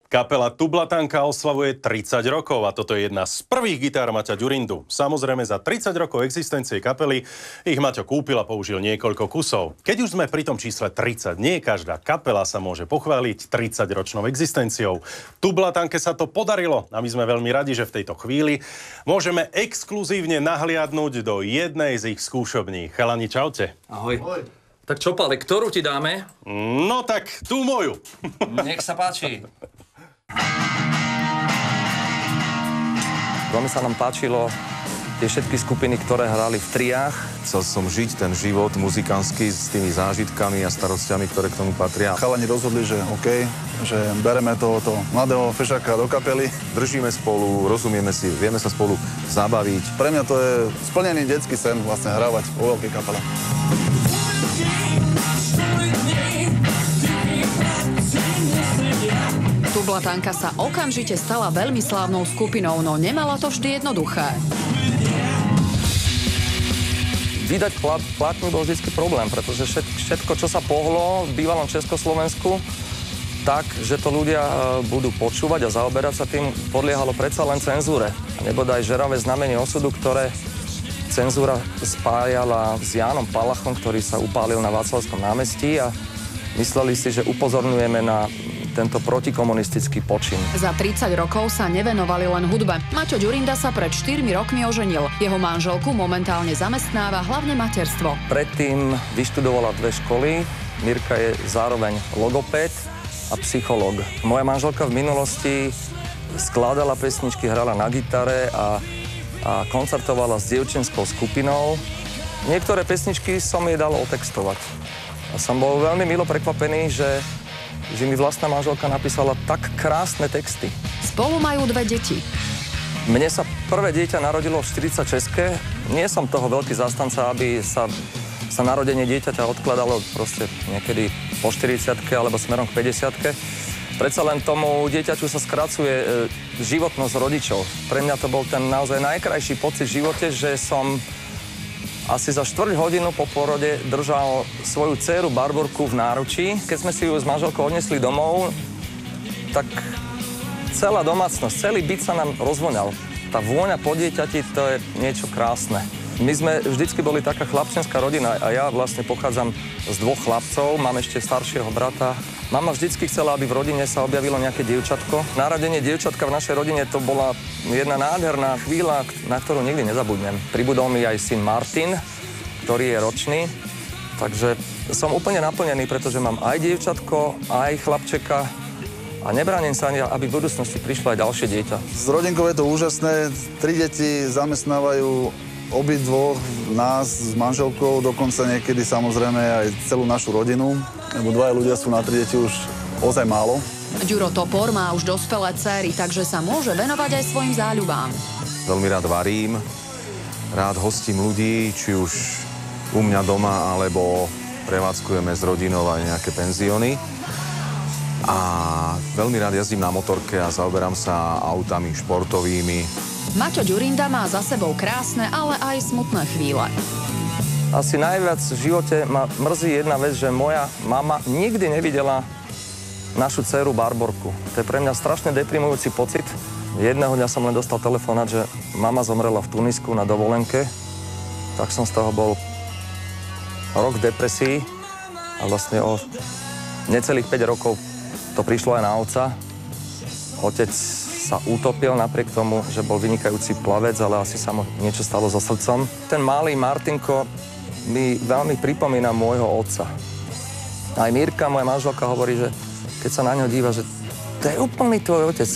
Kapela Tublatanka oslavuje 30 rokov a toto je jedna z prvých gitár Maťa Ďurindu. Samozrejme za 30 rokov existencie kapely ich Maťo kúpil a použil niekoľko kusov. Keď už sme pri tom čísle 30, nie každá kapela sa môže pochváliť 30-ročnou existenciou. Tublatanke sa to podarilo a my sme veľmi radi, že v tejto chvíli môžeme exkluzívne nahliadnúť do jednej z ich skúšobní. Chalani, čaute. Ahoj. Ahoj. Tak čo, Pale, ktorú ti dáme? No tak, tú moju. Nech sa páči. Veľmi sa nám páčilo tie všetky skupiny, ktoré hrali v triách. Chcel som žiť ten život muzikánsky s tými zážitkami a starostiami, ktoré k tomu patria. Chalani rozhodli, že OK, že bereme tohoto mladého fešáka do kapely. Držíme spolu, rozumieme si, vieme sa spolu zabaviť. Pre mňa to je splnený detský sen vlastne hrávať vo veľkej kapele. Tublatanka sa okamžite stala veľmi slávnou skupinou, no nemala to vždy jednoduché. Vydať platňu bol vždycky problém, pretože všetko, čo sa pohlo v bývalom Československu, tak, že to ľudia budú počúvať a zaoberať sa tým, podliehalo predsa len cenzúre. Nebodaj žeravé znamenie osudu, ktoré cenzúra spájala s Jánom Palachom, ktorý sa upálil na Václavskom námestí a mysleli si, že upozorňujeme na tento protikomunistický počin. Za 30 rokov sa nevenovali len hudbe. Maťo Ďurinda sa pred 4 rokmi oženil. Jeho manželku momentálne zamestnáva hlavne materstvo. Predtým vyštudovala 2 školy. Mirka je zároveň logopéd a psychológ. Moja manželka v minulosti skladala pesničky, hrala na gitare a koncertovala s dievčenskou skupinou. Niektoré pesničky som jej dal otextovať. A som bol veľmi milo prekvapený, že mi vlastná manželka napísala tak krásne texty. Spolu majú 2 deti. Mne sa prvé dieťa narodilo v 46. Nie som toho veľký zastanca, aby sa narodenie dieťaťa odkladalo proste niekedy po 40-ke alebo smerom k 50-ke. Predsa len tomu dieťaťu sa skracuje životnosť rodičov. Pre mňa to bol ten naozaj najkrajší pocit v živote, že som asi za 4 hodinu po porode držal svoju dcéru Barborku v náručí. Keď sme si ju s manželkou odnesli domov, tak celá domácnosť, celý byt sa nám rozvoňal. Tá vôňa po dieťati, to je niečo krásne. My sme vždycky boli taká chlapčenská rodina a ja vlastne pochádzam z 2 chlapcov, mám ešte staršieho brata. Mama vždycky chcela, aby v rodine sa objavilo nejaké dievčatko. Narodenie dievčatka v našej rodine to bola jedna nádherná chvíľa, na ktorú nikdy nezabudnem. Pribudol mi aj syn Martin, ktorý je ročný, takže som úplne naplnený, pretože mám aj dievčatko, aj chlapčeka a nebránim sa ani, aby v budúcnosti prišlo aj ďalšie dieťa. S rodinkou je to úžasné, 3 deti zamestnávajú obidvoch nás s manželkou, dokonca niekedy samozrejme aj celú našu rodinu, lebo 2 ľudia sú na 3 deti už ozaj málo. Ďuro Topor má už dospelé dcéry, takže sa môže venovať aj svojim záľubám. Veľmi rád varím, rád hostím ľudí, či už u mňa doma, alebo prevádzkujeme s rodinou aj nejaké penzióny. A veľmi rád jazdím na motorke a zaoberám sa autami športovými. Maťo Ďurinda má za sebou krásne, ale aj smutné chvíle. Asi najviac v živote ma mrzí jedna vec, že moja mama nikdy nevidela našu dceru Barborku. To je pre mňa strašne deprimujúci pocit. Jedného dňa som len dostal telefonát, že mama zomrela v Tunisku na dovolenke. Tak som z toho bol rok v depresii a vlastne o necelých 5 rokov to prišlo aj na otca. Otec sa utopil napriek tomu, že bol vynikajúci plavec, ale asi sa mu niečo stalo so srdcom. Ten malý Martinko mi veľmi pripomína môjho otca. Aj Mirka, moja manželka, hovorí, že keď sa na ňo díva, že to je úplný tvoj otec.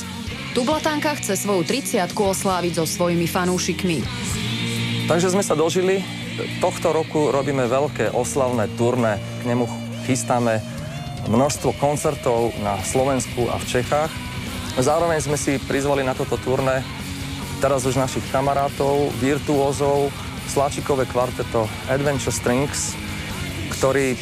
Tublatanka chce svoju 30-ku osláviť so svojimi fanúšikmi. Takže sme sa dožili. Tohto roku robíme veľké oslavné turné. K nemu chystáme množstvo koncertov na Slovensku a v Čechách. Zároveň sme si prizvali na toto turné teraz už našich kamarátov, virtuózov, sláčikové kvarteto Adventure Strings, ktorí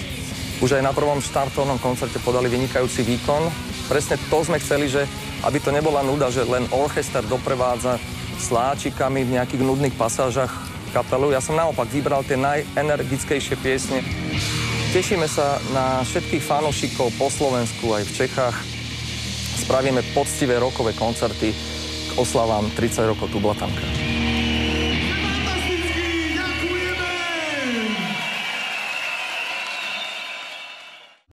už aj na prvom štartovnom koncerte podali vynikajúci výkon. Presne to sme chceli, že aby to nebola nuda, že len orchester doprevádza sláčikami v nejakých nudných pasážach kapelu. Ja som naopak vybral tie najenergickejšie piesne. Tešíme sa na všetkých fanúšikov po Slovensku aj v Čechách. spravíme poctivé rokové koncerty k oslavám 30 rokov Tu Blatanka.